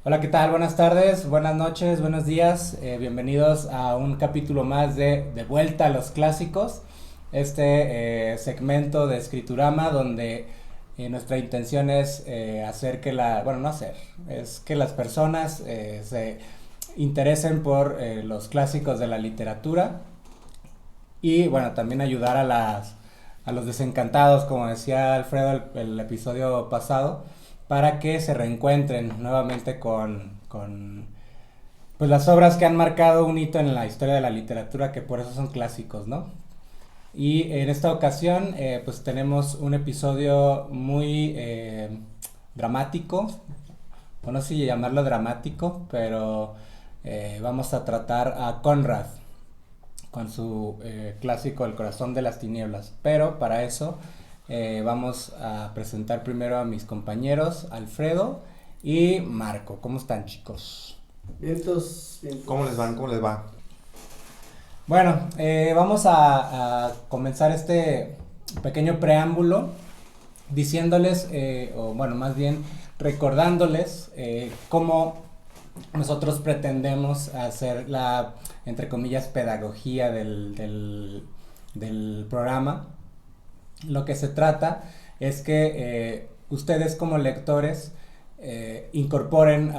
Hola, ¿qué tal? Buenas tardes, buenas noches, buenos días. Bienvenidos a un capítulo más de Vuelta a los Clásicos. Segmento de Escriturama donde nuestra intención es hacer que bueno, no hacer, es que las personas se interesen por los clásicos de la literatura y bueno, también ayudar a los desencantados, como decía Alfredo el episodio pasado, para que se reencuentren nuevamente con pues las obras que han marcado un hito en la historia de la literatura, que por eso son clásicos, ¿no? Y en esta ocasión pues tenemos un episodio muy dramático, o no sé si llamarlo dramático, pero vamos a tratar a Conrad con su clásico El corazón de las tinieblas. Pero para eso vamos a presentar primero a mis compañeros Alfredo y Marco. ¿Cómo están, chicos? Vientos, vientos. ¿Cómo les van? ¿Cómo les va? Bueno, vamos a comenzar este pequeño preámbulo diciéndoles, o bueno, más bien recordándoles cómo nosotros pretendemos hacer la, entre comillas, pedagogía del programa. Lo que se trata es que ustedes como lectores incorporen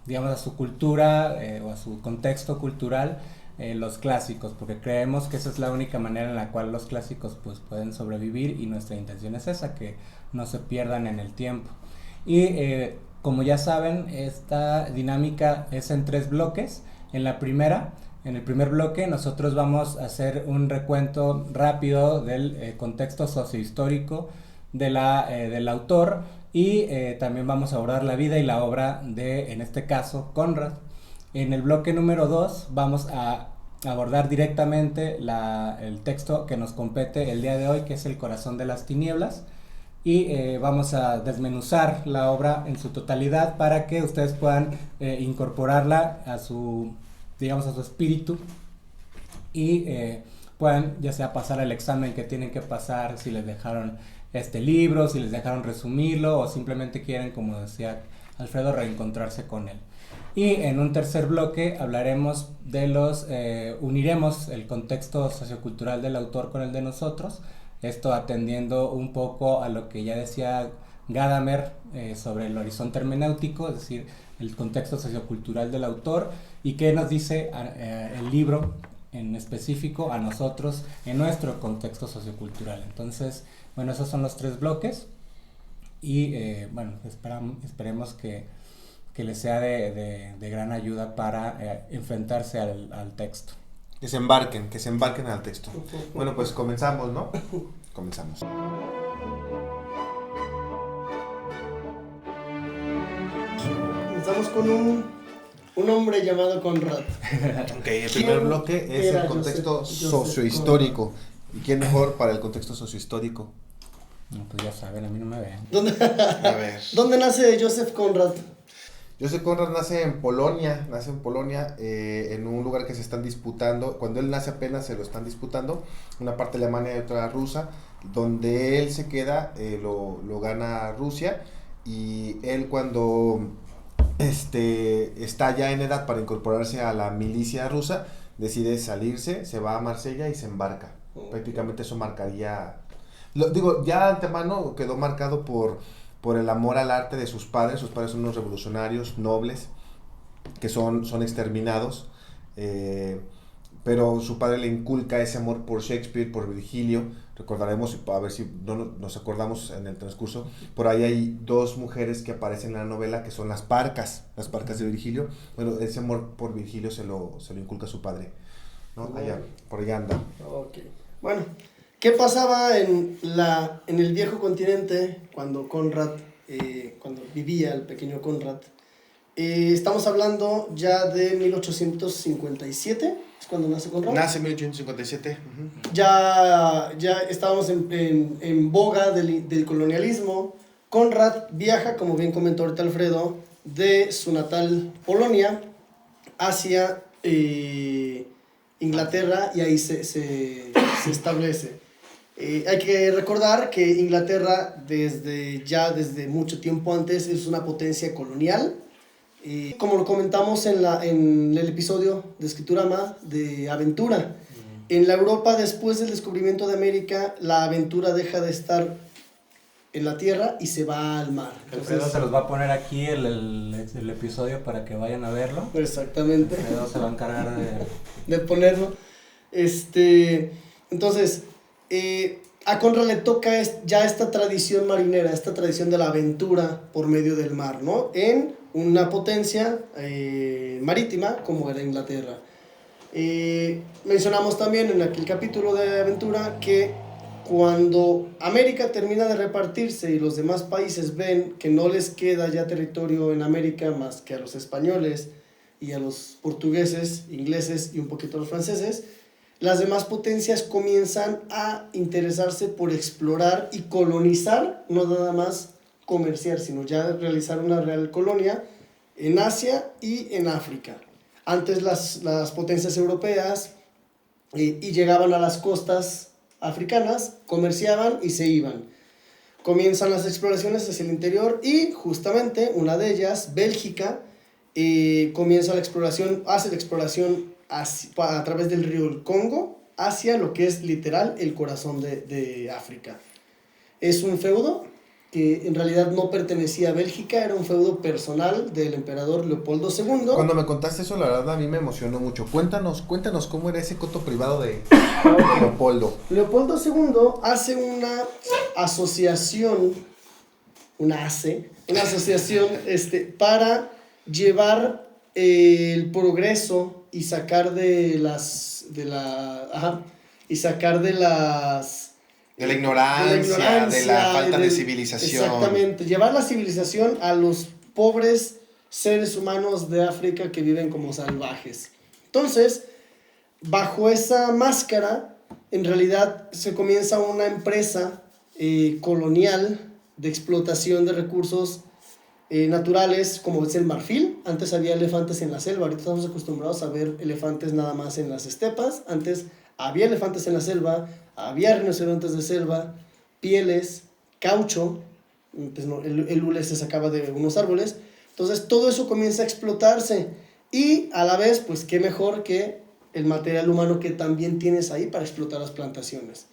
digamos, a su cultura o a su contexto cultural los clásicos, porque creemos que esa es la única manera en la cual los clásicos pues pueden sobrevivir, y nuestra intención es esa, que no se pierdan en el tiempo. Y como ya saben, esta dinámica es en 3 bloques. En el primer bloque nosotros vamos a hacer un recuento rápido del contexto sociohistórico del autor, y también vamos a abordar la vida y la obra de, en este caso, Conrad. En el bloque número 2 vamos a abordar directamente el texto que nos compete el día de hoy, que es El corazón de las tinieblas, y vamos a desmenuzar la obra en su totalidad para que ustedes puedan incorporarla a su, digamos, a su espíritu, y puedan ya sea pasar el examen que tienen que pasar, si les dejaron este libro, si les dejaron resumirlo, o simplemente quieren, como decía Alfredo, reencontrarse con él. Y en un tercer bloque hablaremos uniremos el contexto sociocultural del autor con el de nosotros, esto atendiendo un poco a lo que ya decía Gadamer sobre el horizonte hermenéutico, es decir, el contexto sociocultural del autor, y qué nos dice el libro en específico a nosotros en nuestro contexto sociocultural. Entonces, bueno, esos son los 3 bloques, y bueno, esperemos que les sea de gran ayuda para enfrentarse al texto. Que se embarquen al texto. Bueno, pues comenzamos, ¿no? Comenzamos. Estamos con un hombre llamado Conrad. Ok, el primer bloque es el contexto sociohistórico. ¿Y quién mejor para el contexto sociohistórico? No, pues ya saben, a mí no me ven. A ver. ¿Dónde nace Joseph Conrad? Joseph Conrad nace en Polonia, en un lugar que se están disputando. Cuando él nace apenas se lo están disputando, una parte alemana y otra rusa. Donde él se queda, lo gana Rusia, y él cuando está ya en edad para incorporarse a la milicia rusa, decide salirse, se va a Marsella y se embarca. Prácticamente eso marcaría, digo, ya de antemano quedó marcado por el amor al arte de sus padres. Sus padres son unos revolucionarios nobles que son exterminados, pero su padre le inculca ese amor por Shakespeare, por Virgilio. Recordaremos, a ver si no nos acordamos en el transcurso, por ahí hay 2 mujeres que aparecen en la novela que son las parcas de Virgilio. Bueno, ese amor por Virgilio se lo inculca su padre, ¿no? Por allá anda. Ok. Bueno, ¿qué pasaba en el viejo continente cuando cuando vivía el pequeño Conrad? Estamos hablando ya de 1857, es cuando nace Conrad. Nace en 1857. Ya estábamos en boga del colonialismo. Conrad viaja, como bien comentó ahorita Alfredo, de su natal Polonia hacia Inglaterra, y ahí se establece. Hay que recordar que Inglaterra desde mucho tiempo antes es una potencia colonial. Como lo comentamos en el episodio de Escriturama de aventura, en la Europa después del descubrimiento de América, la aventura deja de estar en la tierra y se va al mar. Entonces, se los va a poner aquí el episodio para que vayan a verlo. Exactamente. Alfredo se va a encargar de ponerlo. Entonces, a Conrad le toca ya esta tradición marinera, esta tradición de la aventura por medio del mar, ¿no? En una potencia marítima como era Inglaterra. Mencionamos también en aquel capítulo de aventura que cuando América termina de repartirse y los demás países ven que no les queda ya territorio en América más que a los españoles y a los portugueses, ingleses y un poquito a los franceses, las demás potencias comienzan a interesarse por explorar y colonizar, no nada más comerciar, sino ya realizar una real colonia en Asia y en África. Antes las potencias europeas y llegaban a las costas africanas, comerciaban y se iban. Comienzan las exploraciones hacia el interior y justamente una de ellas, Bélgica, comienza la exploración, hace la exploración a través del río Congo hacia lo que es literal el corazón de África. Es un feudo que en realidad no pertenecía a Bélgica, era un feudo personal del emperador Leopoldo II. Cuando me contaste eso, la verdad a mí me emocionó mucho. Cuéntanos cómo era ese coto privado de Leopoldo. Leopoldo II hace una asociación, para llevar el progreso y sacar de la ignorancia, de la falta de civilización. Exactamente, llevar la civilización a los pobres seres humanos de África que viven como salvajes. Entonces, bajo esa máscara, en realidad se comienza una empresa colonial de explotación de recursos naturales, como es el marfil. Antes había elefantes en la selva, ahorita estamos acostumbrados a ver elefantes nada más en las estepas. Antes había elefantes en la selva, había rinocerontes de selva, pieles, caucho, el hule se sacaba de unos árboles. Entonces todo eso comienza a explotarse y a la vez, pues qué mejor que el material humano que también tienes ahí para explotar las plantaciones.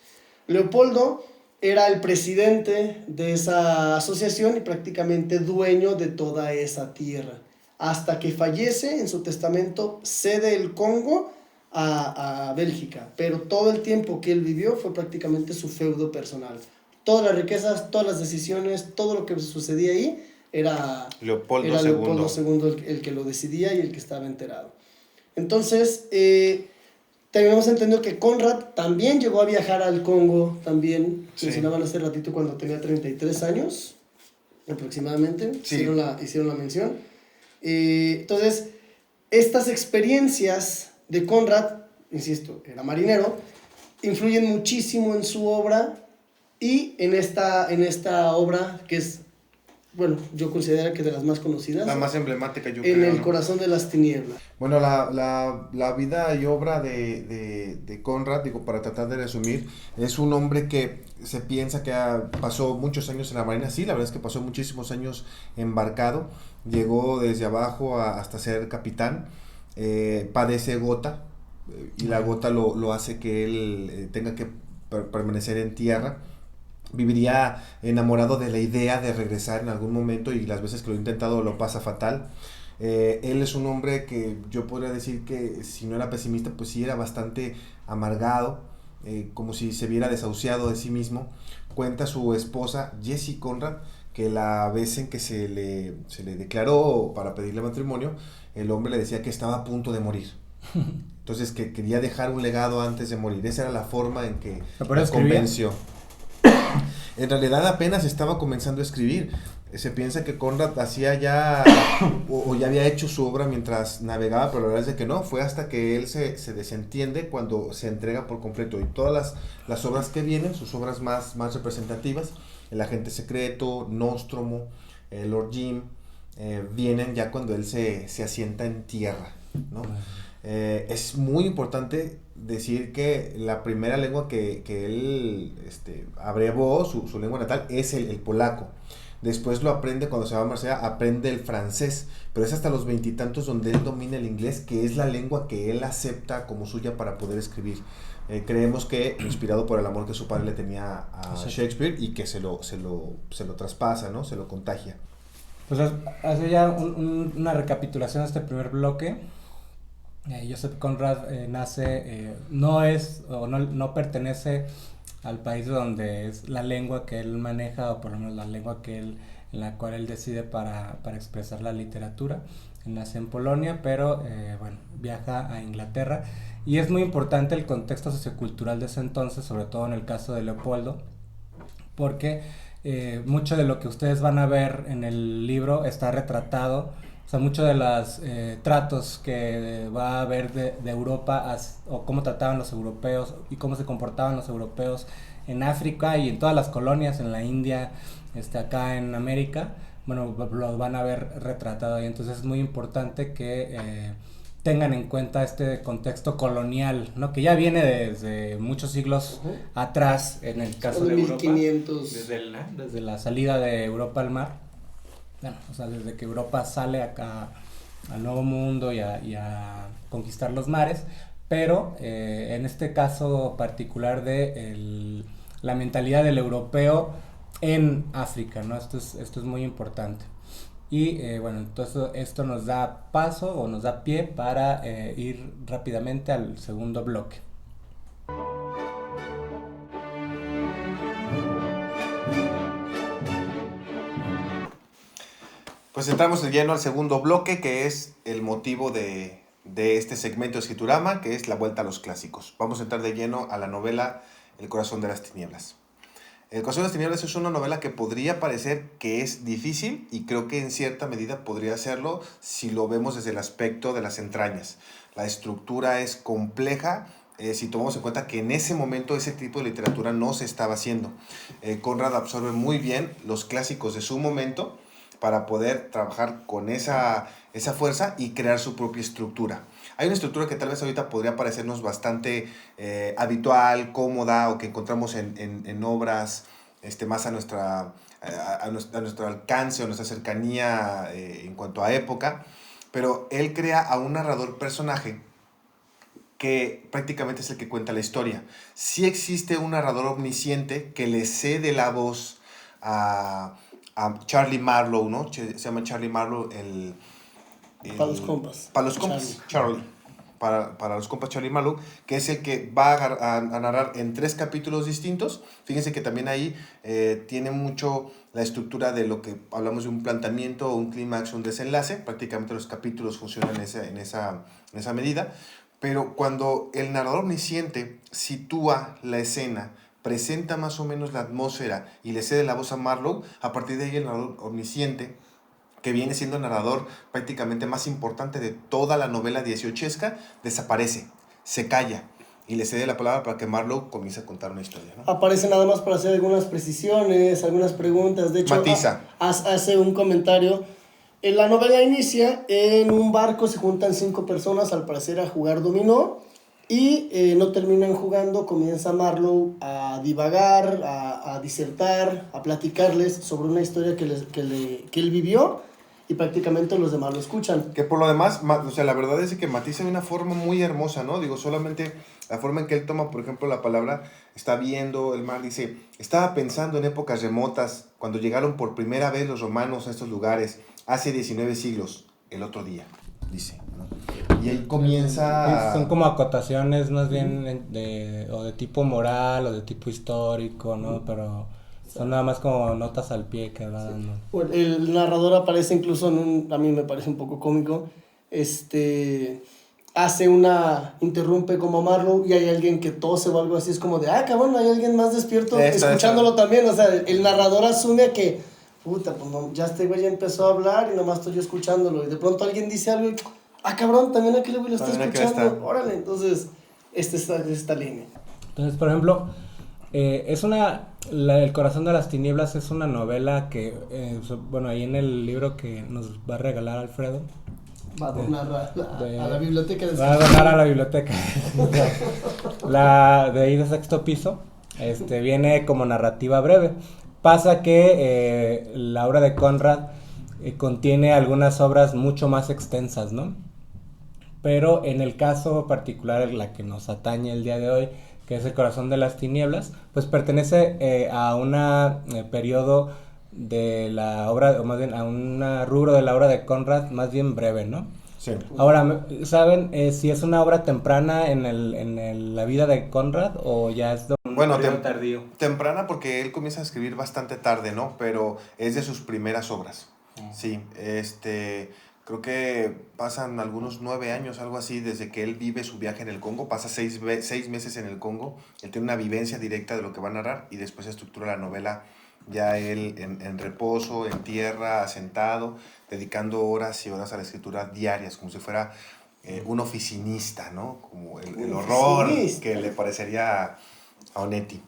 Leopoldo era el presidente de esa asociación y prácticamente dueño de toda esa tierra. Hasta que fallece, en su testamento cede el Congo a Bélgica, pero todo el tiempo que él vivió fue prácticamente su feudo personal. Todas las riquezas, todas las decisiones, todo lo que sucedía ahí era Leopoldo II el que lo decidía y el que estaba enterado. Entonces, tenemos entendido que Conrad también llegó a viajar al Congo, también, sí. Mencionaban hace ratito cuando tenía 33 años, aproximadamente, sí. hicieron la mención. Entonces, estas experiencias de Conrad, insisto, era marinero, influyen muchísimo en su obra y en esta obra que es, bueno, yo considero que de las más conocidas. La más emblemática, yo creo. En el corazón de las tinieblas. Bueno, la vida y obra de Conrad, digo, para tratar de resumir, es un hombre que se piensa que pasó muchos años en la marina. Sí, la verdad es que pasó muchísimos años embarcado. Llegó desde abajo hasta ser capitán. Padece gota y la gota lo hace que él tenga que permanecer en tierra. Viviría enamorado de la idea de regresar en algún momento y las veces que lo ha intentado lo pasa fatal. Él es un hombre que yo podría decir que si no era pesimista, pues sí era bastante amargado, como si se viera desahuciado de sí mismo. Cuenta su esposa Jessie Conrad que la vez en que se le declaró para pedirle matrimonio, el hombre le decía que estaba a punto de morir. Entonces que quería dejar un legado antes de morir. Esa era la forma en que la convenció. En realidad apenas estaba comenzando a escribir. Se piensa que Conrad hacía ya o ya había hecho su obra mientras navegaba, pero la verdad es de que no, fue hasta que él se desentiende cuando se entrega por completo. Y todas las obras que vienen, sus obras más representativas, El Agente Secreto, Nostromo, Lord Jim, vienen ya cuando él se asienta en tierra, ¿no? Es muy importante decir que la primera lengua que él abrevó, su lengua natal, es el polaco. Después lo aprende cuando se va a Marsella, aprende el francés, pero es hasta los 20 y tantos donde él domina el inglés, que es la lengua que él acepta como suya para poder escribir. Creemos que inspirado por el amor que su padre le tenía a Shakespeare y que se lo traspasa, ¿no? Se lo contagia. Pues hace ya una recapitulación de este primer bloque. Joseph Conrad nace, no pertenece al país donde es la lengua que él maneja, o por lo menos la lengua en la cual él decide para expresar la literatura. Él nace en Polonia, pero viaja a Inglaterra, y es muy importante el contexto sociocultural de ese entonces, sobre todo en el caso de Leopoldo, porque mucho de lo que ustedes van a ver en el libro está retratado. O sea, muchos de los tratos que va a haber de Europa, o cómo trataban los europeos y cómo se comportaban los europeos en África y en todas las colonias, en la India, acá en América, bueno, lo van a ver retratado ahí. Entonces es muy importante que tengan en cuenta este contexto colonial, ¿no? Que ya viene desde muchos siglos atrás, en el caso de 1500. Europa, desde la salida de Europa al mar. Bueno, o sea, desde que Europa sale acá al Nuevo Mundo y a conquistar los mares, pero en este caso particular de la mentalidad del europeo en África, ¿no? Esto es muy importante. Y entonces esto nos da paso o nos da pie para ir rápidamente al segundo bloque. Pues entramos de lleno al segundo bloque, que es el motivo de este segmento de Escriturama, que es la vuelta a los clásicos. Vamos a entrar de lleno a la novela El corazón de las tinieblas. El corazón de las tinieblas es una novela que podría parecer que es difícil, y creo que en cierta medida podría serlo si lo vemos desde el aspecto de las entrañas. La estructura es compleja, si tomamos en cuenta que en ese momento ese tipo de literatura no se estaba haciendo. Conrad absorbe muy bien los clásicos de su momento para poder trabajar con esa fuerza y crear su propia estructura. Hay una estructura que tal vez ahorita podría parecernos bastante habitual, cómoda, o que encontramos en obras más a nuestro alcance o nuestra cercanía en cuanto a época, pero él crea a un narrador personaje que prácticamente es el que cuenta la historia. Sí existe un narrador omnisciente que le cede la voz a Charlie Marlowe, ¿no? Se llama Charlie Marlowe para los compas. Para los compas, Charlie. Para los compas, Charlie Marlowe, que es el que va a narrar en 3 capítulos distintos. Fíjense que también ahí tiene mucho la estructura de lo que hablamos de un planteamiento, un clímax, un desenlace. Prácticamente los capítulos funcionan en esa medida. Pero cuando el narrador omnisciente sitúa la escena, presenta más o menos la atmósfera y le cede la voz a Marlowe, a partir de ahí el narrador omnisciente, que viene siendo el narrador prácticamente más importante de toda la novela dieciochesca, desaparece, se calla y le cede la palabra para que Marlowe comience a contar una historia, ¿no? Aparece nada más para hacer algunas precisiones, algunas preguntas. De hecho, matiza. Hace un comentario. En la novela inicia, en un barco se juntan 5 personas, al parecer, a jugar dominó, y no terminan jugando. Comienza Marlowe a divagar, a disertar, a platicarles sobre una historia que él vivió, y prácticamente los demás lo escuchan. Que por lo demás, o sea, la verdad es que matiza de una forma muy hermosa, ¿no? Digo, solamente la forma en que él toma, por ejemplo, la palabra, está viendo el mar, dice, estaba pensando en épocas remotas, cuando llegaron por primera vez los romanos a estos lugares, hace 19 siglos, el otro día, dice, ¿no? Y ahí comienza... Son como acotaciones más bien o de tipo moral o de tipo histórico, ¿no? Pero son nada más como notas al pie que va dando. El narrador aparece incluso a mí me parece un poco cómico, interrumpe como Marlowe, y hay alguien que tose o algo así, es como de, cabrón, hay alguien más despierto escuchándolo también. O sea, el narrador asume que, puta, pues no, ya este güey ya empezó a hablar y nomás estoy yo escuchándolo, y de pronto alguien dice algo y, cabrón, también aquel güey lo está escuchando, órale. Entonces, esta línea. Entonces, por ejemplo, El corazón de las tinieblas es una novela que, ahí en el libro que nos va a regalar Alfredo, Va a donar a la biblioteca de Va a donar a la biblioteca. La de ahí de sexto piso, viene como narrativa breve. Pasa que la obra de Conrad contiene algunas obras mucho más extensas, ¿no? Pero en el caso particular, la que nos atañe el día de hoy, que es El corazón de las tinieblas, pues pertenece a un periodo de la obra, o más bien a un rubro de la obra de Conrad más bien breve, ¿no? Sí. Ahora, ¿saben si es una obra temprana la vida de Conrad o ya es de un Bueno, periodo tardío? temprana porque él comienza a escribir bastante tarde, ¿no? Pero es de sus primeras obras. Sí, creo que pasan algunos 9 años, algo así, desde que él vive su viaje en el Congo. Pasa 6 meses en el Congo. Él tiene una vivencia directa de lo que va a narrar y después estructura la novela ya él en reposo, en tierra, asentado, dedicando horas y horas a la escritura diarias, como si fuera un oficinista, ¿no? Como el horror que le parecería a Onetti.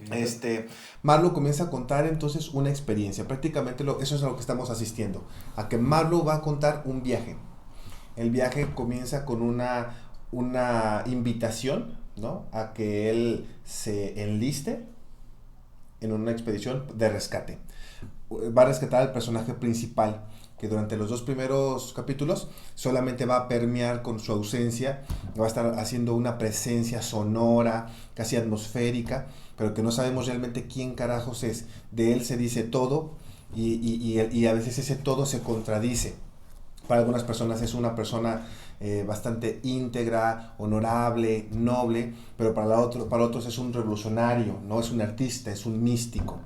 Okay. Marlowe comienza a contar entonces una experiencia, prácticamente eso es a lo que estamos asistiendo, a que Marlowe va a contar un viaje. El viaje comienza con una invitación, ¿no? A que él se enliste en una expedición de rescate. Va a rescatar al personaje principal, que durante los 2 primeros capítulos solamente va a permear con su ausencia, va a estar haciendo una presencia sonora, casi atmosférica, pero que no sabemos realmente quién carajos es. De él se dice todo y a veces ese todo se contradice. Para algunas personas es una persona bastante íntegra, honorable, noble, pero para otros es un revolucionario, no es un artista, es un místico.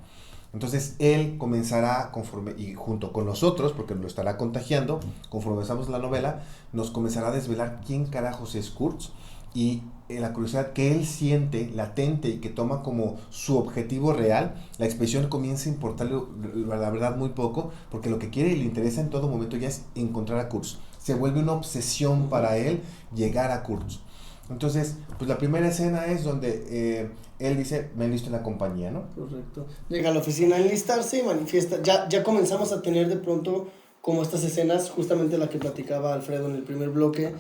Entonces él comenzará, y junto con nosotros, porque lo estará contagiando, conforme avanzamos la novela, nos comenzará a desvelar quién carajos es Kurtz y la curiosidad que él siente latente y que toma como su objetivo real. La expedición comienza a importarle, la verdad, muy poco, porque lo que quiere y le interesa en todo momento ya es encontrar a Kurtz. Se vuelve una obsesión para él llegar a Kurtz. Entonces, pues la primera escena es donde él dice, me enlisto en la compañía, ¿no? Correcto. Llega a la oficina a enlistarse y manifiesta. Ya comenzamos a tener de pronto como estas escenas, justamente la que platicaba Alfredo en el primer bloque,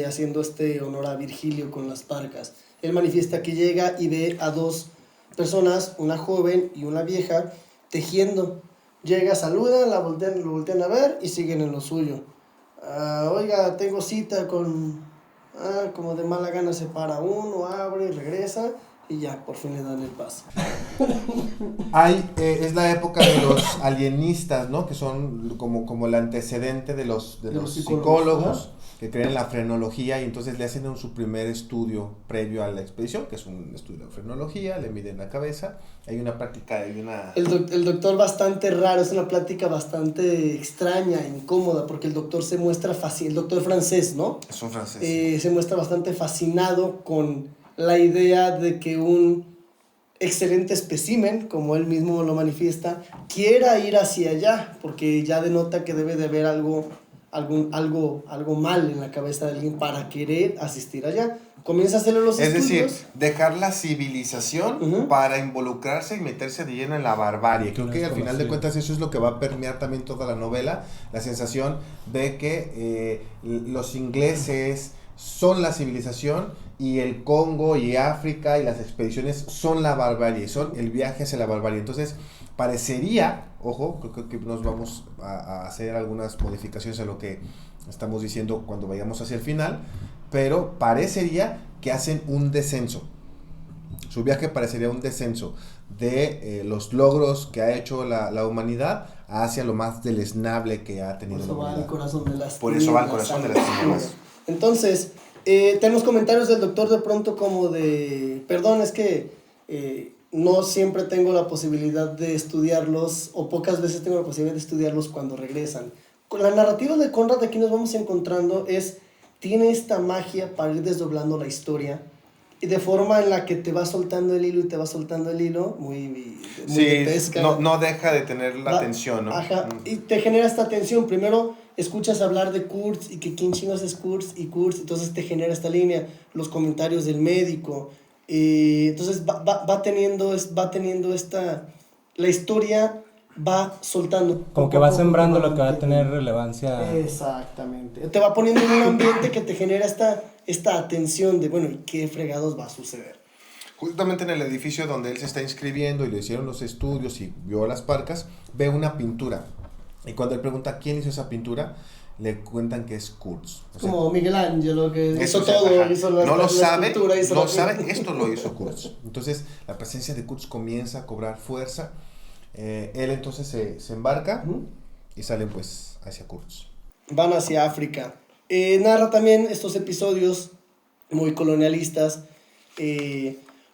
haciendo honor a Virgilio con las parcas. Él manifiesta que llega y ve a 2 personas, una joven y una vieja, tejiendo. Llega, saludan, lo voltean a ver y siguen en lo suyo. Oiga, tengo cita con... como de mala gana se para uno, abre y regresa y ya, por fin le dan el paso. Es la época de los alienistas, ¿no? Que son como el antecedente de los psicólogos que creen en la frenología y entonces le hacen su primer estudio previo a la expedición, que es un estudio de frenología, le miden la cabeza, hay una práctica, El doctor bastante raro, es una plática bastante extraña, incómoda, porque el doctor se muestra el doctor francés, ¿no? Es un francés. Se muestra bastante fascinado con la idea de que un excelente espécimen, como él mismo lo manifiesta, quiera ir hacia allá, porque ya denota que debe de haber algo mal en la cabeza de alguien para querer asistir allá. Comienza a hacerle los estudios. Es decir, dejar la civilización para involucrarse y meterse de lleno en la barbarie. Creo que al final de cuentas eso es lo que va a permear también toda la novela, la sensación de que los ingleses son la civilización y el Congo y África y las expediciones son la barbarie, son el viaje hacia la barbarie. Entonces parecería, ojo, creo que nos vamos a hacer algunas modificaciones a lo que estamos diciendo cuando vayamos hacia el final, pero parecería que hacen un descenso. Su viaje parecería un descenso de los logros que ha hecho la humanidad hacia lo más deleznable que ha tenido la humanidad. Por eso va al corazón de las tinieblas. Entonces, tenemos comentarios del doctor de pronto como de, perdón, es que no siempre tengo la posibilidad de estudiarlos, o pocas veces tengo la posibilidad de estudiarlos cuando regresan. Con la narrativa de Conrad aquí nos vamos encontrando tiene esta magia para ir desdoblando la historia, y de forma en la que te va soltando el hilo y te va soltando el hilo, muy de pesca. No deja de tener la tensión, ¿no? Ajá, y te genera esta tensión. Primero escuchas hablar de Kurtz y que quién chinos es Kurtz, entonces te genera esta línea, los comentarios del médico, entonces va teniendo la historia va soltando. Como que va sembrando lo que va a tener relevancia. Exactamente. Te va poniendo en un ambiente que te genera esta atención de, bueno, ¿y qué fregados va a suceder? Justamente en el edificio donde él se está inscribiendo y le hicieron los estudios y vio las parcas, ve una pintura. Y cuando él pregunta quién hizo esa pintura, le cuentan que es Kurz. O sea, Como Miguel Ángel, que eso, hizo o sea, todo, ajá. hizo no lo sabe, escultura, hizo no la- sabe, esto lo hizo Kurz. Entonces, la presencia de Kurz comienza a cobrar fuerza. Él entonces se embarca Ujú. y salen pues hacia Kurz. Van hacia África. Narra también estos episodios muy colonialistas.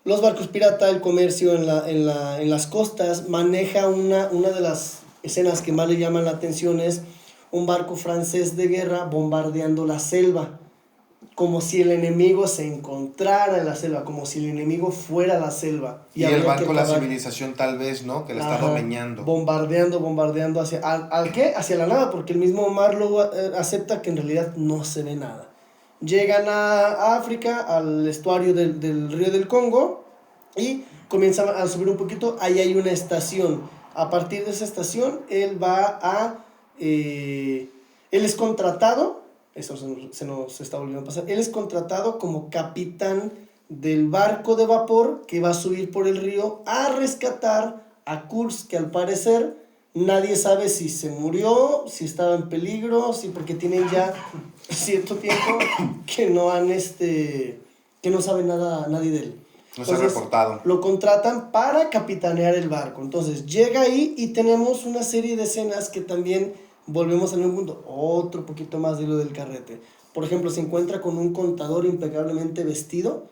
Los barcos pirata, el comercio en las costas. Maneja una de las escenas que más le llaman la atención es un barco francés de guerra bombardeando la selva. Como si el enemigo se encontrara en la selva, como si el enemigo fuera la selva. Y el habría que barco, la acabar. civilización tal vez, ¿no? Que le está Ajá, domeñando. bombardeando hacia... ¿Al qué? Hacia la nada, porque el mismo Marlowe acepta que en realidad no se ve nada. Llegan a África, al estuario del río del Congo, y comienzan a subir un poquito. Ahí hay una estación. A partir de esa estación, él va a... él es contratado, eso se nos está volviendo a pasar, él es contratado como capitán del barco de vapor que va a subir por el río a rescatar a Kurz, que al parecer nadie sabe si se murió, si estaba en peligro, si porque tienen ya cierto tiempo que no han que no sabe nada nadie de él. No se ha reportado. Lo contratan para capitanear el barco. Entonces llega ahí y tenemos una serie de escenas que también volvemos a un punto, otro poquito más de lo del carrete. Por ejemplo, se encuentra con un contador impecablemente vestido,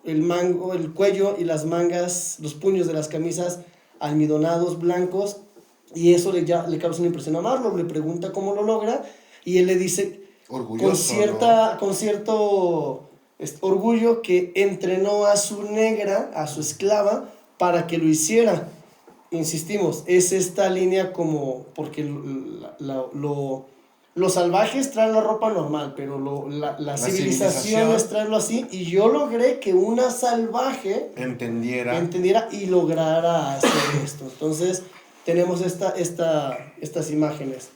el cuello y las mangas, los puños de las camisas almidonados, blancos, y eso le causa una impresión a Marlowe. Le pregunta cómo lo logra y él le dice Orgulloso, con cierto orgullo que entrenó a su negra, a su esclava, para que lo hiciera. Insistimos, es esta línea como, porque los salvajes traen la ropa normal, pero la civilización es traerlo así, y yo logré que una salvaje entendiera y lograra hacer esto. Entonces tenemos estas imágenes.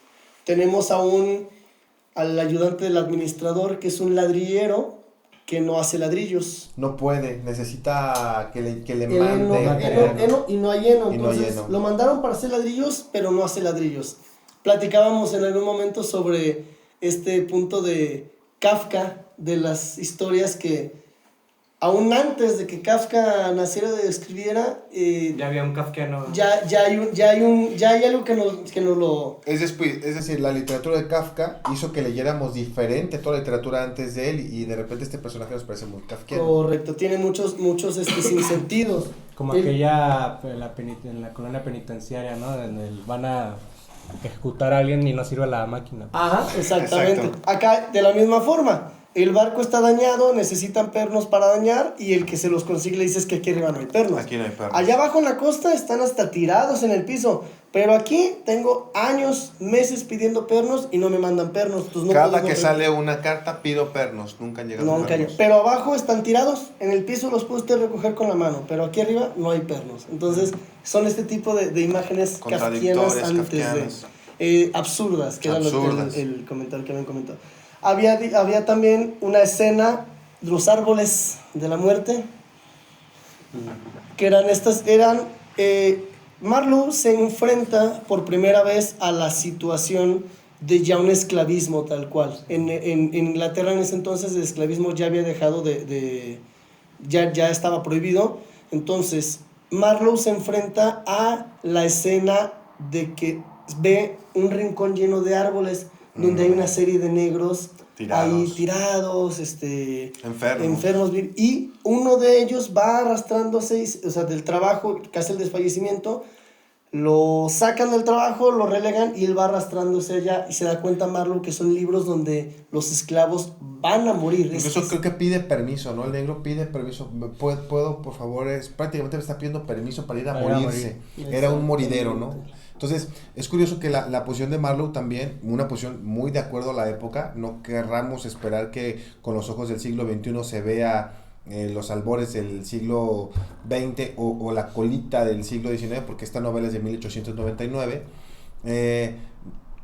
Tenemos al ayudante del administrador, que es un ladrillero que no hace ladrillos. No puede, necesita que le Él mande. y no hay heno. Y no hay Entonces heno. lo mandaron para hacer ladrillos, pero no hace ladrillos. Platicábamos en algún momento sobre este punto de Kafka, de las historias que aún antes de que Kafka naciera y escribiera, Ya había un kafkiano. ya hay algo que nos lo... Es decir, la literatura de Kafka hizo que leyéramos diferente toda la literatura antes de él y de repente este personaje nos parece muy kafkiano. Correcto, tiene muchos sinsentidos. Como El- aquella en la colonia penitenciaria, ¿no? Donde van a ejecutar a alguien y no sirve la máquina. Ajá, exactamente. Exacto. Acá, de la misma forma, el barco está dañado, necesitan pernos para dañar, y el que se los consigue le dice es que aquí arriba no hay pernos. Aquí no hay pernos. Allá abajo en la costa están hasta tirados en el piso, pero aquí tengo años, meses pidiendo pernos y no me mandan pernos. Entonces no Cada podemos- que sale una carta pido pernos, nunca han llegado Nunca pernos. hay- pero abajo están tirados, en el piso los puede usted recoger con la mano, pero aquí arriba no hay pernos. Entonces son este tipo de imágenes kafkianas Contradictorias, antes kafkianas. absurdas, que era Absurdas. el comentario que habían comentado. Había también una escena de los árboles de la muerte, que Marlowe se enfrenta por primera vez a la situación de ya un esclavismo tal cual. En Inglaterra en ese entonces el esclavismo ya había dejado ya estaba prohibido. Entonces Marlowe se enfrenta a la escena de que ve un rincón lleno de árboles donde hay una serie de negros ahí tirados, enfermos, y uno de ellos va arrastrándose, o sea, del trabajo que hace el desfallecimiento, lo sacan del trabajo, lo relegan y él va arrastrándose allá, y se da cuenta Marlowe que son libros donde los esclavos van a morir. Incluso creo que pide permiso, ¿no? El negro pide permiso. ¿Puedo, por favor? Prácticamente me está pidiendo permiso para ir a morirse. Era un moridero, ¿no? Entonces, es curioso que la posición de Marlowe también, una posición muy de acuerdo a la época, no querramos esperar que con los ojos del siglo XXI se vea los albores del siglo XX o la colita del siglo XIX, porque esta novela es de 1899,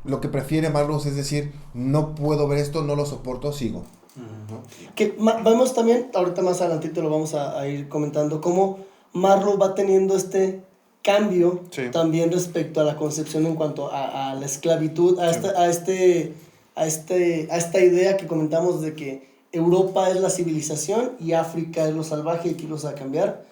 lo que prefiere Marlowe es decir, no puedo ver esto, no lo soporto, sigo. ¿No? Que vemos también, ahorita más adelantito lo vamos a ir comentando, cómo Marlowe va teniendo este cambio también respecto a la concepción en cuanto a la esclavitud, a esta idea que comentamos de que Europa es la civilización y África es lo salvaje y aquí los va a cambiar.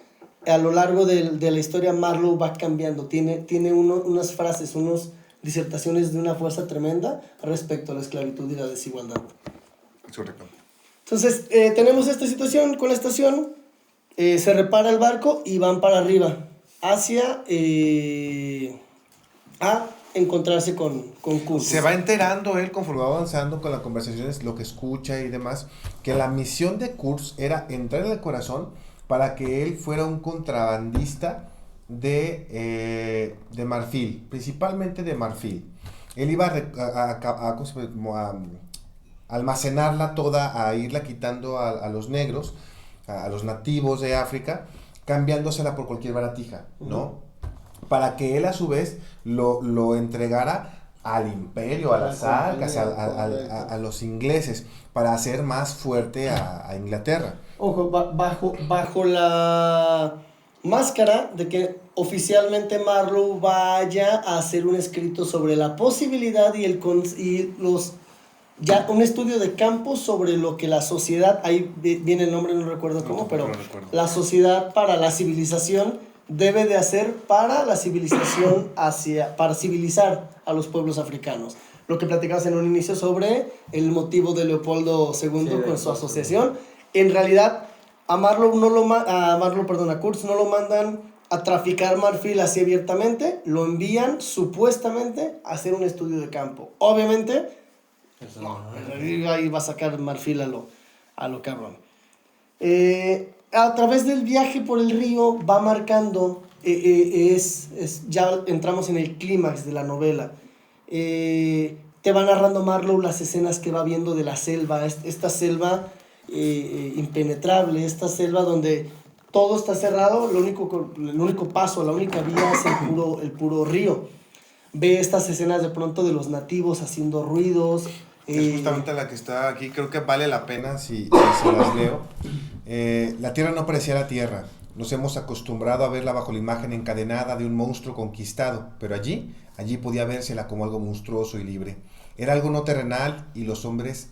A lo largo de la historia Marlowe va cambiando, tiene unas frases, unas disertaciones de una fuerza tremenda respecto a la esclavitud y la desigualdad. Correcto. Entonces, tenemos esta situación con la estación, se repara el barco y van para arriba, hacia a encontrarse con Kurtz. Se va enterando él conforme va avanzando con las conversaciones, lo que escucha y demás, que la misión de Kurtz era entrar en el corazón para que él fuera un contrabandista de marfil, principalmente de marfil. Él iba a almacenarla toda, a irla quitando a los negros, a los nativos de África, cambiándosela por cualquier baratija, ¿no? Para que él a su vez lo entregara al imperio, a las arcas, a los ingleses, para hacer más fuerte a Inglaterra. Ojo, bajo la máscara de que oficialmente Marlowe vaya a hacer un escrito sobre la posibilidad ya un estudio de campo sobre lo que la sociedad, ahí viene el nombre, no recuerdo cómo, pero la sociedad para la civilización debe de hacer para la civilización para civilizar a los pueblos africanos. Lo que platicabas en un inicio sobre el motivo de Leopoldo II con su asociación. En realidad, a Kurtz no lo mandan a traficar marfil así abiertamente, lo envían supuestamente a hacer un estudio de campo. Obviamente, ahí va a sacar marfil a lo cabrón. A través del viaje por el río va marcando, ya entramos en el clímax de la novela. Te va narrando Marlowe las escenas que va viendo de la selva, esta selva impenetrable, esta selva donde todo está cerrado, el único paso, la única vía es el puro río. Ve estas escenas de pronto de los nativos haciendo ruidos. Es justamente la que está aquí, creo que vale la pena si se las leo. La tierra no parecía la tierra. Nos hemos acostumbrado a verla bajo la imagen encadenada de un monstruo conquistado, pero allí podía vérsela como algo monstruoso y libre. Era algo no terrenal y los hombres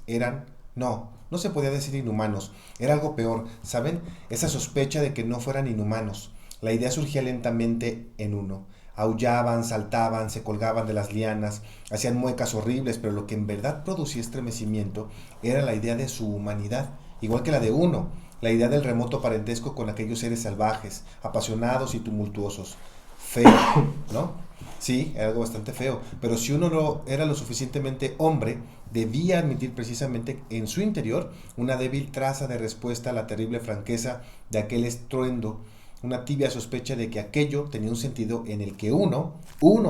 no se podía decir inhumanos, era algo peor, ¿saben? Esa sospecha de que no fueran inhumanos. La idea surgía lentamente en uno. Aullaban, saltaban, se colgaban de las lianas, hacían muecas horribles, pero lo que en verdad producía estremecimiento era la idea de su humanidad, igual que la de uno, la idea del remoto parentesco con aquellos seres salvajes, apasionados y tumultuosos. Feo, ¿no? Sí, era algo bastante feo, pero si uno no era lo suficientemente hombre, debía admitir precisamente en su interior una débil traza de respuesta a la terrible franqueza de aquel estruendo, una tibia sospecha de que aquello tenía un sentido en el que uno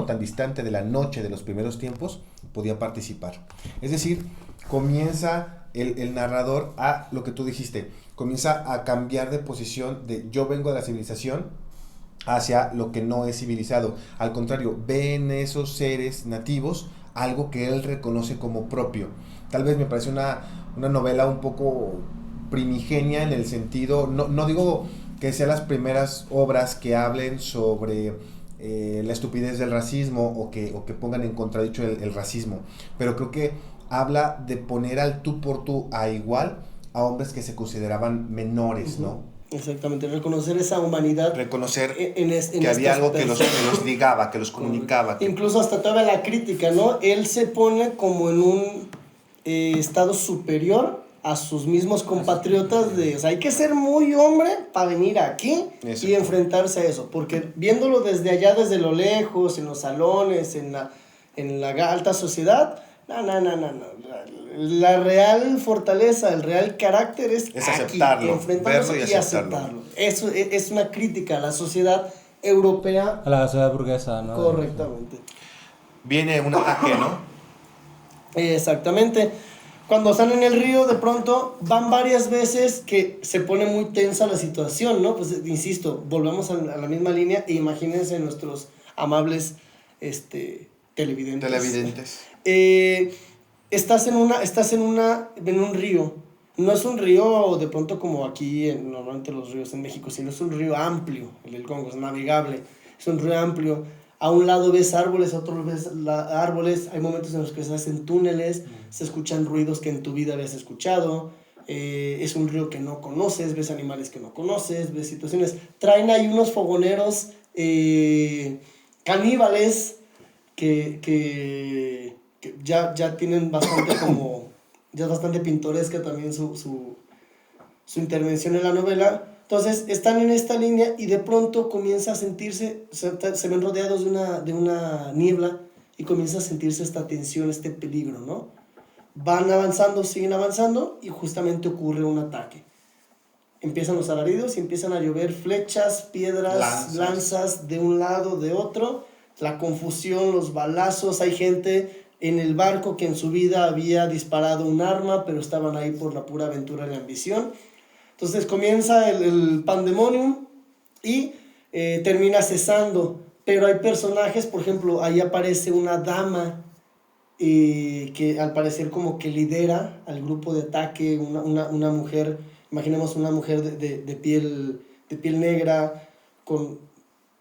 tan distante de la noche de los primeros tiempos, podía participar. Es decir, comienza el narrador a lo que tú dijiste, comienza a cambiar de posición de yo vengo de la civilización hacia lo que no es civilizado. Al contrario, ve en esos seres nativos algo que él reconoce como propio. Tal vez me parece una novela un poco primigenia en el sentido, no digo que sean las primeras obras que hablen sobre la estupidez del racismo o que pongan en contradicho el racismo, pero creo que habla de poner al tú por tú a igual a hombres que se consideraban menores, ¿no? Exactamente, reconocer esa humanidad. Reconocer que había algo que los ligaba, que los comunicaba. Incluso hasta toda la crítica, ¿no? Él se pone como en un estado superior a sus mismos compatriotas o sea, hay que ser muy hombre para venir aquí y enfrentarse a eso, porque viéndolo desde allá, desde lo lejos, en los salones, en la alta sociedad, no. La real fortaleza, el real carácter es aquí, aceptarlo, enfrentarse y aceptarlo. Eso es una crítica a la sociedad europea. A la sociedad burguesa, ¿no? Correctamente. Viene un ataque, ¿no? Exactamente. cuando están en el río, de pronto van varias veces que se pone muy tensa la situación, ¿no? Pues insisto, volvemos a la misma línea e imagínense nuestros amables televidentes. Estás en un río. No es un río de pronto como aquí, normalmente los ríos en México, sino es un río amplio, el del Congo, es navegable. Es un río amplio. A un lado ves árboles, a otro ves árboles. Hay momentos en los que se hacen túneles, se escuchan ruidos que en tu vida habías escuchado. Es un río que no conoces, ves animales que no conoces, ves situaciones. Traen ahí unos fogoneros caníbales que ya tienen bastante como... Ya es bastante pintoresca también su intervención en la novela. Entonces están en esta línea y de pronto comienza a sentirse, se ven rodeados de una niebla y comienza a sentirse esta tensión, este peligro, ¿no? Van avanzando, siguen avanzando y justamente ocurre un ataque. Empiezan los alaridos y empiezan a llover flechas, piedras, lanzas de un lado, de otro. La confusión, los balazos, hay gente en el barco que en su vida había disparado un arma, pero estaban ahí por la pura aventura y la ambición. Entonces comienza el pandemonium y termina cesando. Pero hay personajes, por ejemplo, ahí aparece una dama que al parecer como que lidera al grupo de ataque, una mujer, imaginemos una mujer de piel negra, con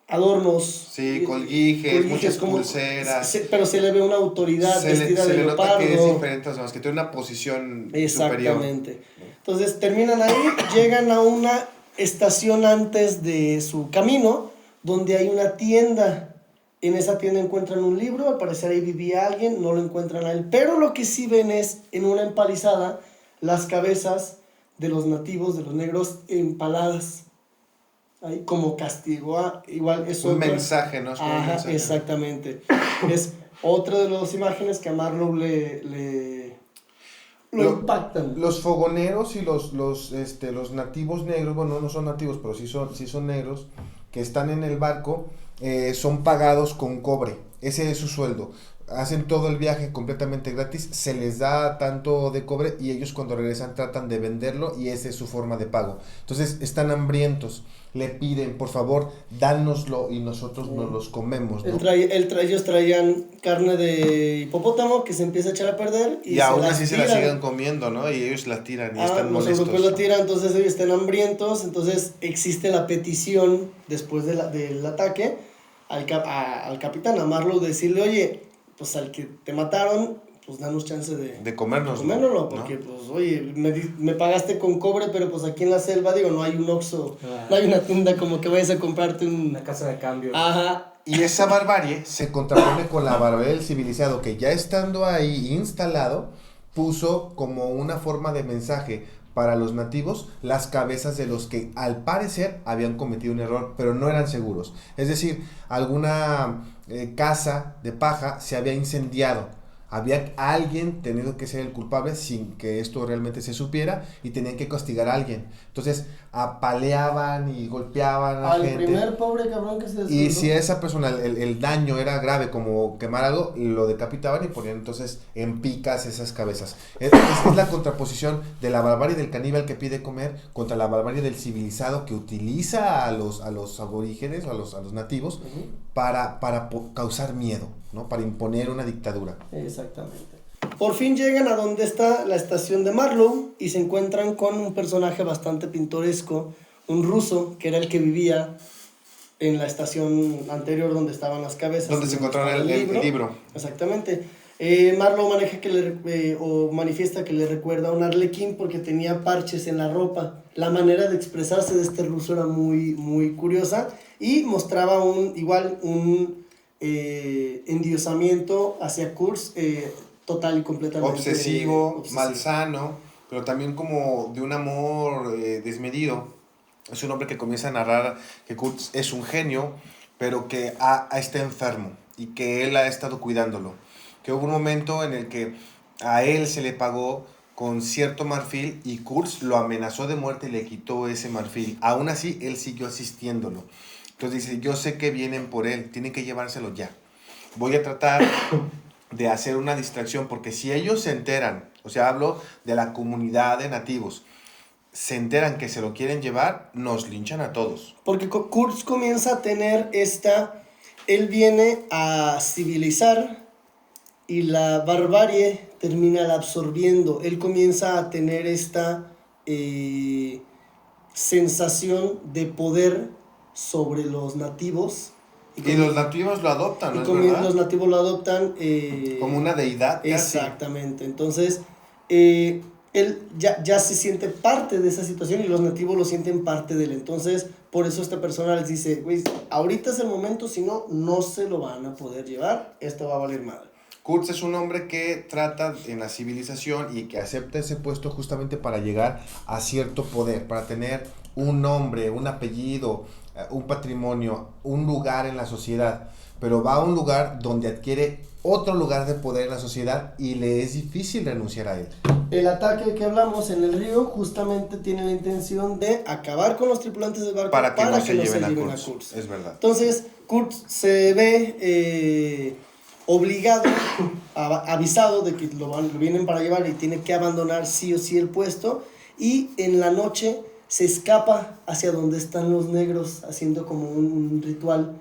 adornos, sí, colguijes muchas pulseras, pero se le ve una autoridad vestida de leopardo. Se le nota que es diferente a los demás, que tiene una posición exactamente superior. Entonces terminan ahí, llegan a una estación antes de su camino donde hay una tienda. En esa tienda encuentran un libro, al parecer ahí vivía alguien, no lo encuentran a él, pero lo que sí ven es en una empalizada las cabezas de los nativos, de los negros empaladas. Ahí como castigo, igual es un mensaje, ¿no? Es un mensaje. Exactamente. Es otra de las imágenes que a Marlowe lo impactan. Los fogoneros y los nativos negros, bueno, no son nativos, pero sí son negros, que están en el barco, son pagados con cobre. Ese es su sueldo. Hacen todo el viaje completamente gratis, se les da tanto de cobre y ellos cuando regresan tratan de venderlo y esa es su forma de pago. Entonces están hambrientos, le piden, por favor, dánoslo y nosotros nos los comemos, ¿no? Ellos traían carne de hipopótamo que se empieza a echar a perder y aún así se la siguen comiendo, ¿no? Y ellos la tiran y están molestos. Los europeos la tiran, entonces ellos están hambrientos, entonces existe la petición después del ataque al capitán, a Marlowe, decirle, oye, pues al que te mataron, pues danos chance de comérnoslo, porque ¿no? Pues oye, me pagaste con cobre, pero pues aquí en la selva, digo, no hay un Oxxo, no hay una tienda como que vayas a comprarte una casa de cambio. Ajá. Y esa barbarie se contrapone con la barbarie del civilizado, que ya estando ahí instalado, puso como una forma de mensaje para los nativos las cabezas de los que al parecer habían cometido un error, pero no eran seguros. Es decir, alguna casa de paja se había incendiado. Había alguien tenido que ser el culpable sin que esto realmente se supiera y tenían que castigar a alguien. Entonces apaleaban y golpeaban a la gente. Al primer pobre cabrón que se descubrió. Y si a esa persona el daño era grave, como quemar algo, lo decapitaban y ponían entonces en picas esas cabezas. Es la contraposición de la barbarie del caníbal que pide comer contra la barbarie del civilizado que utiliza a los aborígenes o a los nativos para causar miedo, ¿no? Para imponer una dictadura. Exactamente. Por fin llegan a donde está la estación de Marlowe y se encuentran con un personaje bastante pintoresco, un ruso, que era el que vivía en la estación anterior donde estaban las cabezas. Donde se encontraba el libro. Exactamente. Marlowe manifiesta que le recuerda a un arlequín porque tenía parches en la ropa. La manera de expresarse de este ruso era muy, muy curiosa y mostraba un endiosamiento hacia Kurtz total y completamente obsesivo, malsano, pero también como de un amor desmedido. Es un hombre que comienza a narrar que Kurtz es un genio, pero que está enfermo y que él ha estado cuidándolo. Que hubo un momento en el que a él se le pagó con cierto marfil y Kurtz lo amenazó de muerte y le quitó ese marfil. Aún así, él siguió asistiéndolo. Entonces dice, yo sé que vienen por él, tienen que llevárselo ya. Voy a tratar de hacer una distracción, porque si ellos se enteran, o sea, hablo de la comunidad de nativos, se enteran que se lo quieren llevar, nos linchan a todos. Porque Kurtz comienza a tener él viene a civilizar y la barbarie termina absorbiendo. Él comienza a tener esta sensación de poder sobre los nativos. Y los nativos lo adoptan, ¿no es verdad? Los nativos lo adoptan. Como una deidad. Exactamente. Entonces, él ya se siente parte de esa situación y los nativos lo sienten parte de él. Entonces, por eso esta persona les dice, güey, ahorita es el momento, si no, no se lo van a poder llevar, esto va a valer madre. Kurtz es un hombre que trata en la civilización y que acepta ese puesto justamente para llegar a cierto poder, para tener un nombre, un apellido, un patrimonio, un lugar en la sociedad. Pero va a un lugar donde adquiere otro lugar de poder en la sociedad y le es difícil renunciar a él. El ataque que hablamos en el río justamente tiene la intención de acabar con los tripulantes del barco para que no se lleven a Kurtz. Es verdad. Entonces, Kurtz se ve obligado, avisado de que lo vienen para llevar y tiene que abandonar sí o sí el puesto, y en la noche se escapa hacia donde están los negros haciendo como un ritual,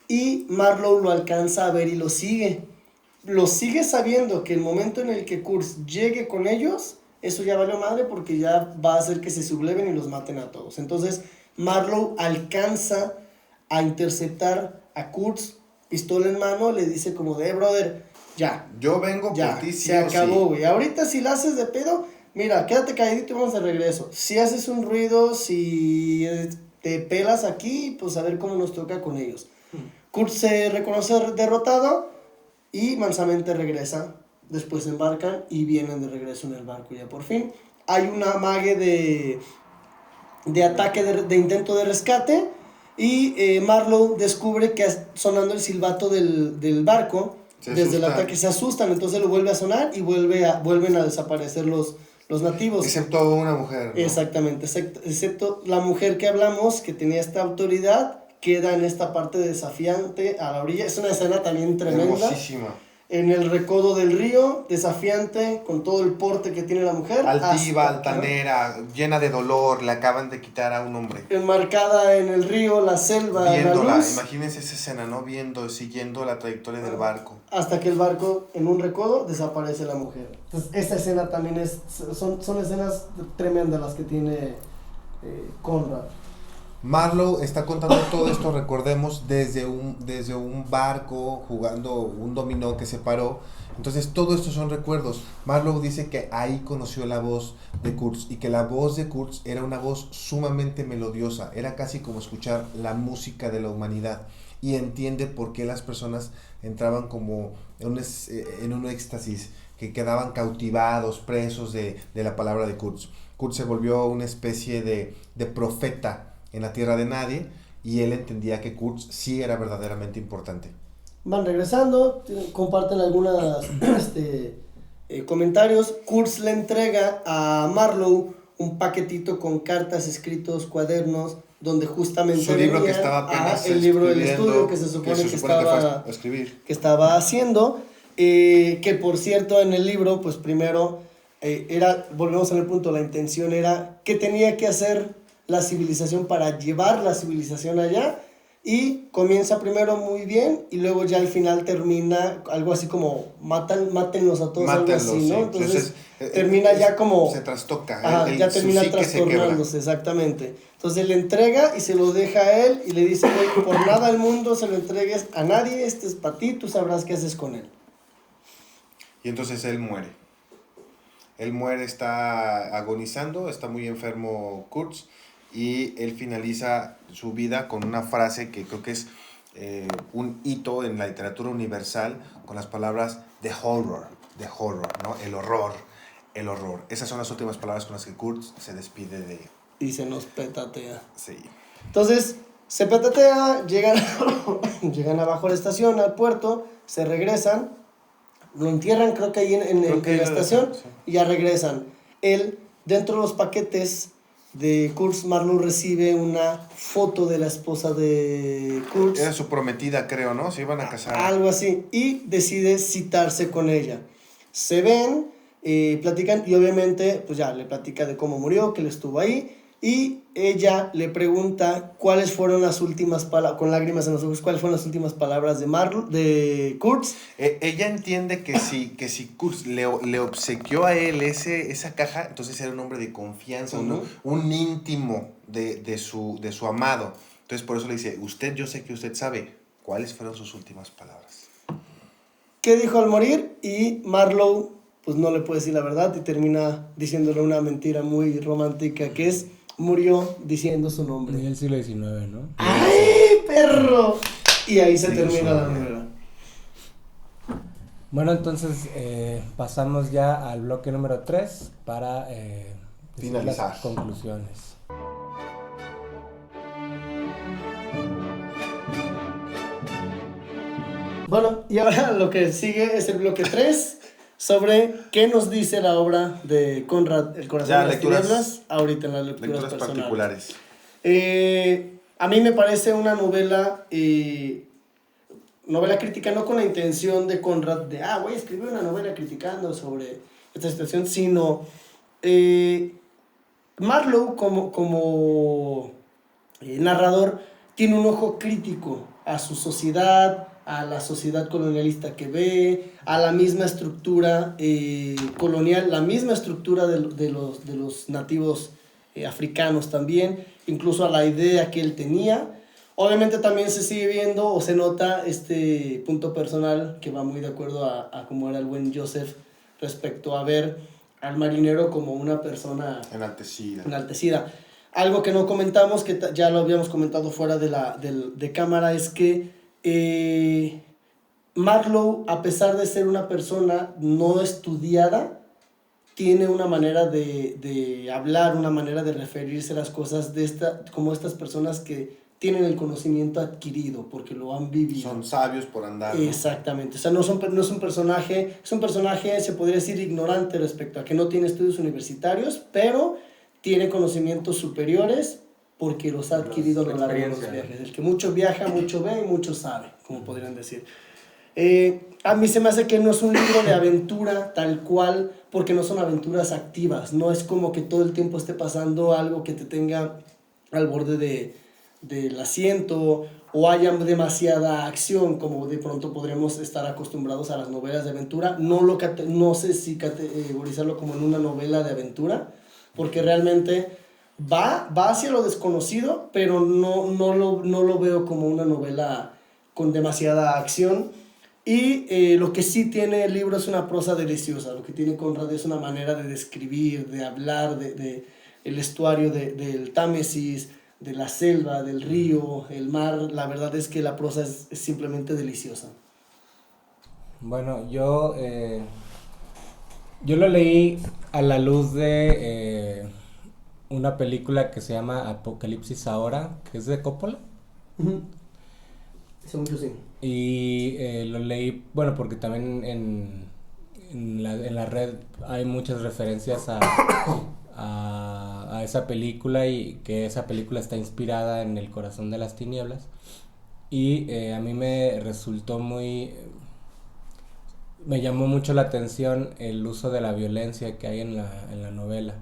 y Marlowe lo alcanza a ver y lo sigue sabiendo que el momento en el que Kurtz llegue con ellos, eso ya valió madre porque ya va a hacer que se subleven y los maten a todos. Entonces Marlowe alcanza a interceptar a Kurtz, pistola en mano, le dice como de, brother, ya. Yo vengo ya, por ti, sí se o acabó, güey. sí. Ahorita si la haces de pedo, mira, quédate calladito y vamos de regreso. Si haces un ruido, si te pelas aquí, pues a ver cómo nos toca con ellos. Kurtz se reconoce derrotado y mansamente regresa. Después embarcan y vienen de regreso en el barco ya por fin. Hay una amague de ataque, de intento de rescate. Y Marlowe descubre que sonando el silbato del barco, desde el ataque se asustan, entonces lo vuelve a sonar y vuelven a desaparecer los nativos. Excepto una mujer, ¿no? Exactamente, excepto la mujer que hablamos, que tenía esta autoridad, queda en esta parte desafiante a la orilla. Es una escena también tremenda. Hermosísima. En el recodo del río, desafiante, con todo el porte que tiene la mujer. Altiva, altanera, llena de dolor, le acaban de quitar a un hombre. Enmarcada en el río, la selva, viéndola, la luz. Imagínense esa escena, ¿no? Siguiendo la trayectoria del barco. Hasta que el barco, en un recodo, desaparece la mujer. Entonces, esta escena también son escenas tremendas las que tiene Conrad. Marlowe está contando todo esto, recordemos, desde un barco, jugando un dominó que se paró. Entonces, todo esto son recuerdos. Marlowe dice que ahí conoció la voz de Kurtz y que la voz de Kurtz era una voz sumamente melodiosa. Era casi como escuchar la música de la humanidad. Y entiende por qué las personas entraban como en un éxtasis, que quedaban cautivados, presos de la palabra de Kurtz. Kurtz se volvió una especie de profeta en la tierra de nadie, y él entendía que Kurtz sí era verdaderamente importante. Van regresando, comparten algunos comentarios. Kurtz le entrega a Marlowe un paquetito con cartas, escritos, cuadernos, donde justamente su libro que estaba apenas el libro del estudio que se supone que estaba haciendo, que por cierto en el libro, pues primero volvemos al punto, la intención era qué tenía que hacer la civilización para llevar la civilización allá, y comienza primero muy bien y luego ya al final termina algo así como mátenlos a todos, algo así, ¿no? Sí. Entonces termina ya como se trastoca, ya termina trastornándose, exactamente. Entonces le entrega y se lo deja a él y le dice, güey, por nada al mundo se lo entregues a nadie, este es para ti, tú sabrás qué haces con él. Y entonces él muere. Él muere, está agonizando, está muy enfermo Kurtz, y él finaliza su vida con una frase que creo que es un hito en la literatura universal, con las palabras the horror, ¿no? El horror. Esas son las últimas palabras con las que Kurtz se despide de... Y se nos petatea. Sí. Entonces, se petatea, llegan abajo a la estación, al puerto, se regresan, lo entierran creo que ahí en la estación, sí. Y ya regresan. Él, dentro de los paquetes, de Kurtz, Marlowe recibe una foto de la esposa de Kurtz. Era su prometida, creo, ¿no? Se iban a casar. Algo así. Y decide citarse con ella. Se ven, platican y obviamente pues ya le platica de cómo murió, que él estuvo ahí. Y ella le pregunta cuáles fueron las últimas palabras, con lágrimas en los ojos, cuáles fueron las últimas palabras de Kurtz. Ella entiende que si Kurtz le obsequió a él esa caja, entonces era un hombre de confianza, un íntimo de su amado. Entonces por eso le dice, yo sé que usted sabe cuáles fueron sus últimas palabras. ¿Qué dijo al morir? Y Marlowe pues no le puede decir la verdad y termina diciéndole una mentira muy romántica que es... Murió diciendo su nombre. En el siglo XIX, ¿no? ¡Ay, perro! Y ahí se termina la novela. Bueno, entonces pasamos ya al bloque número 3 para finalizar las conclusiones. Bueno, y ahora lo que sigue es el bloque 3. Sobre qué nos dice la obra de Conrad, El corazón de las tinieblas, ahorita en las lecturas particulares. A mí me parece una novela crítica, no con la intención de Conrad de, voy a escribir una novela criticando sobre esta situación, sino Marlowe como narrador tiene un ojo crítico a su sociedad, a la sociedad colonialista que ve, a la misma estructura colonial, la misma estructura de los nativos africanos también, incluso a la idea que él tenía. Obviamente también se sigue viendo o se nota este punto personal que va muy de acuerdo a cómo era el buen Joseph respecto a ver al marinero como una persona enaltecida. Algo que no comentamos, que ya lo habíamos comentado fuera de cámara, es que Marlowe, a pesar de ser una persona no estudiada, tiene una manera de hablar, una manera de referirse a las cosas como estas personas que tienen el conocimiento adquirido porque lo han vivido. Son sabios por andar. Exactamente. O sea, no es un personaje, se podría decir, ignorante respecto a que no tiene estudios universitarios, pero tiene conocimientos superiores porque los ha adquirido a lo largo de los viajes. El que mucho viaja, mucho ve y mucho sabe, como podrían decir. A mí se me hace que no es un libro de aventura tal cual, porque no son aventuras activas. No es como que todo el tiempo esté pasando algo que te tenga al borde del asiento o haya demasiada acción, como de pronto podríamos estar acostumbrados a las novelas de aventura. No sé si categorizarlo como en una novela de aventura, porque realmente va hacia lo desconocido, pero no lo veo como una novela con demasiada acción. Y lo que sí tiene el libro es una prosa deliciosa. Lo que tiene Conrad es una manera de describir, de hablar de el estuario del Támesis, de la selva, del río, el mar. La verdad es que la prosa es simplemente deliciosa. Bueno, yo lo leí a la luz de una película que se llama Apocalipsis Ahora, que es de Coppola. Uh-huh. Según yo sí. Y lo leí, bueno, porque también en la red hay muchas referencias a esa película y que esa película está inspirada en El corazón de las tinieblas. Y a mí me resultó me llamó mucho la atención el uso de la violencia que hay en la novela.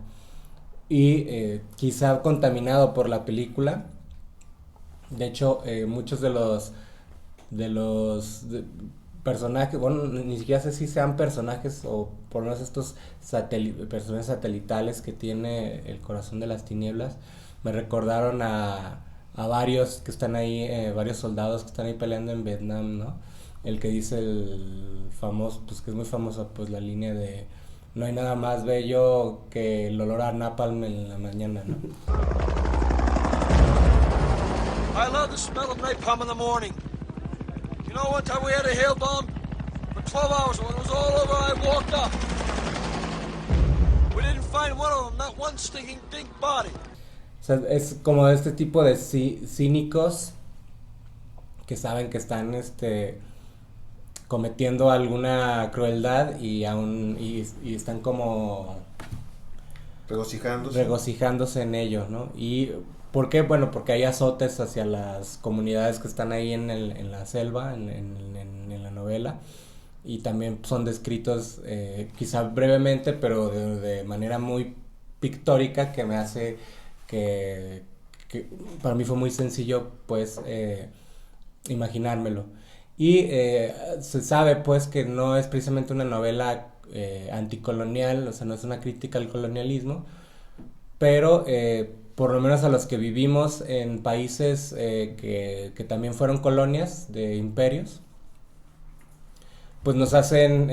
Y quizá contaminado por la película. De hecho, muchos de los personajes, bueno, ni siquiera sé si sean personajes o por lo menos estos personajes satelitales que tiene El corazón de las tinieblas, me recordaron a varios que están ahí, varios soldados que están ahí peleando en Vietnam, ¿no? El que dice el famoso, pues que es muy famoso, pues la línea de no hay nada más bello que el olor a napalm en la mañana, ¿no? I love the smell of napalm in the morning. You know, one time we had a hail bomb for 12 hours. When it was all over, I walked up. We didn't find one of them, not one stinking dink body. O sea, es como este tipo de cínicos que saben que están cometiendo alguna crueldad y están como regocijándose en ello, ¿no? Y ¿por qué? Bueno, porque hay azotes hacia las comunidades que están ahí en la selva, en la novela, y también son descritos quizá brevemente, pero de manera muy pictórica, que me hace que para mí fue muy sencillo, pues, imaginármelo. Y se sabe, pues, que no es precisamente una novela anticolonial, o sea, no es una crítica al colonialismo, pero por lo menos a los que vivimos en países que también fueron colonias de imperios, pues nos hacen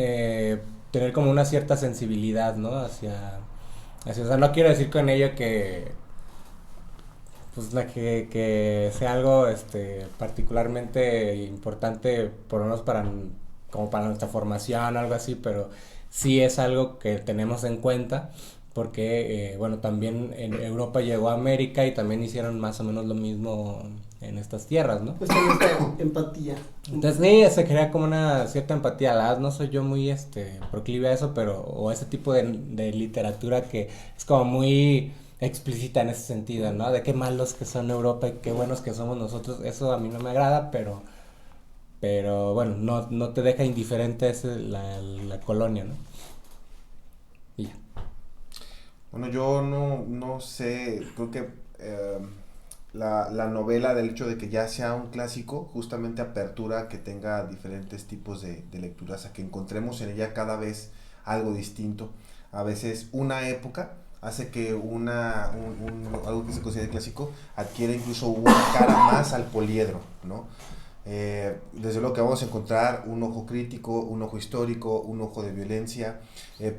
tener como una cierta sensibilidad, ¿no? O sea, no quiero decir con ello que pues que sea algo particularmente importante, por lo menos como para nuestra formación o algo así, pero sí es algo que tenemos en cuenta, porque bueno, también en Europa llegó a América y también hicieron más o menos lo mismo en estas tierras, ¿no? Pues también está empatía. Entonces sí, se crea como una cierta empatía. La verdad no soy yo muy proclive a eso, pero o ese tipo de literatura que es como muy explícita en ese sentido, ¿no? De qué malos que son Europa y qué buenos que somos nosotros. Eso a mí no me agrada, pero bueno, no te deja indiferente la colonia, ¿no? Y ya. Bueno, yo no sé, creo que la novela, del hecho de que ya sea un clásico, justamente apertura que tenga diferentes tipos de lecturas, a que encontremos en ella cada vez algo distinto. A veces una época hace que algo que se considera clásico adquiere incluso una cara más al poliedro, ¿no? Desde luego que vamos a encontrar un ojo crítico, un ojo histórico, un ojo de violencia,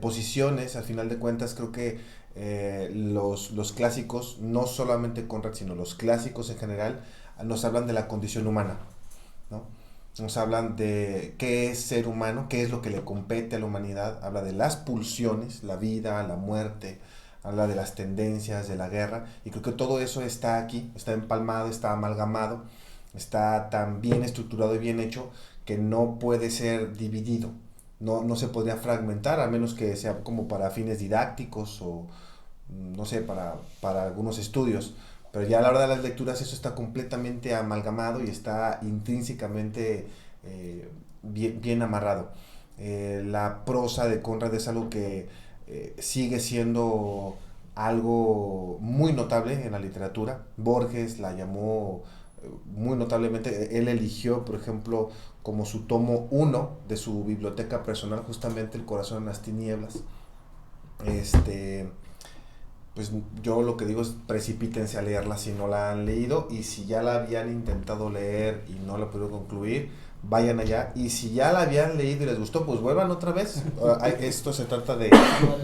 posiciones. Al final de cuentas creo que los clásicos, no solamente Conrad, sino los clásicos en general, nos hablan de la condición humana, ¿no? Nos hablan de qué es ser humano, qué es lo que le compete a la humanidad. Habla de las pulsiones, la vida, la muerte, habla de las tendencias, de la guerra, y creo que todo eso está aquí, está empalmado, está amalgamado, está tan bien estructurado y bien hecho que no puede ser dividido, no se podría fragmentar, a menos que sea como para fines didácticos o no sé, para algunos estudios, pero ya a la hora de las lecturas eso está completamente amalgamado y está intrínsecamente bien amarrado. La prosa de Conrad es algo que sigue siendo algo muy notable en la literatura. Borges la llamó muy notablemente, él eligió, por ejemplo, como su tomo 1 de su biblioteca personal, justamente El corazón en las tinieblas. Pues yo lo que digo es precipítense a leerla si no la han leído, y si ya la habían intentado leer y no la pudieron concluir, vayan allá, y si ya la habían leído y les gustó, pues vuelvan otra vez. Esto se trata de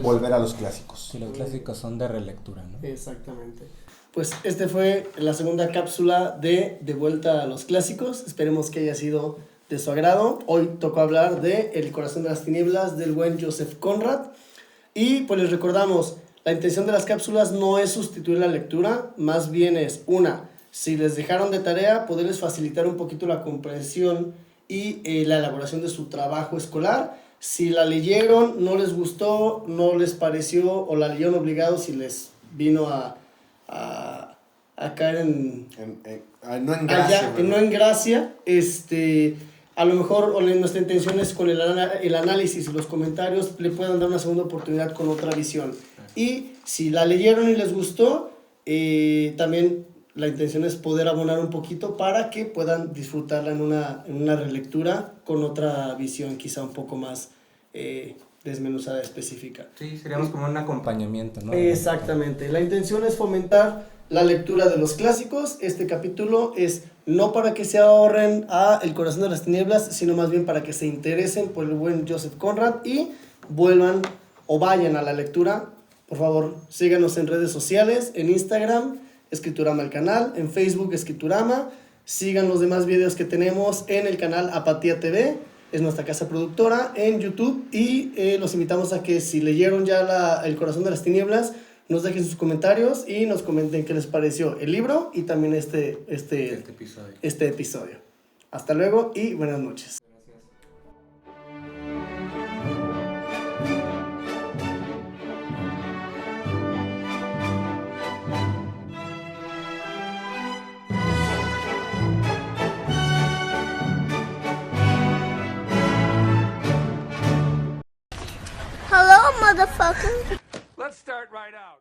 volver a los clásicos. Sí, los clásicos son de relectura, ¿no? Exactamente. Pues fue la segunda cápsula de Vuelta a los Clásicos. Esperemos que haya sido de su agrado. Hoy tocó hablar de El corazón de las tinieblas del buen Joseph Conrad. Y pues les recordamos, la intención de las cápsulas no es sustituir la lectura, más bien es si les dejaron de tarea, poderles facilitar un poquito la comprensión y la elaboración de su trabajo escolar. Si la leyeron, no les gustó, no les pareció, o la leyeron obligados y les vino a caer no en gracia. No en gracia, a lo mejor nuestra intención es con el análisis y los comentarios le puedan dar una segunda oportunidad con otra visión. Y si la leyeron y les gustó, también la intención es poder abonar un poquito para que puedan disfrutarla en una relectura con otra visión quizá un poco más desmenuzada, específica. Sí, seríamos como un acompañamiento, ¿no? Exactamente. La intención es fomentar la lectura de los clásicos. Este capítulo es no para que se ahorren a El corazón de las tinieblas, sino más bien para que se interesen por el buen Joseph Conrad y vuelvan o vayan a la lectura. Por favor, síganos en redes sociales, en Instagram, Escriturama el canal, en Facebook, Escriturama. Sigan los demás videos que tenemos en el canal Apatía TV, es nuestra casa productora, en YouTube. Y los invitamos a que si leyeron ya El corazón de las tinieblas, nos dejen sus comentarios y nos comenten qué les pareció el libro y también este episodio. Hasta luego y buenas noches. Gracias. motherfucker. Let's start right out.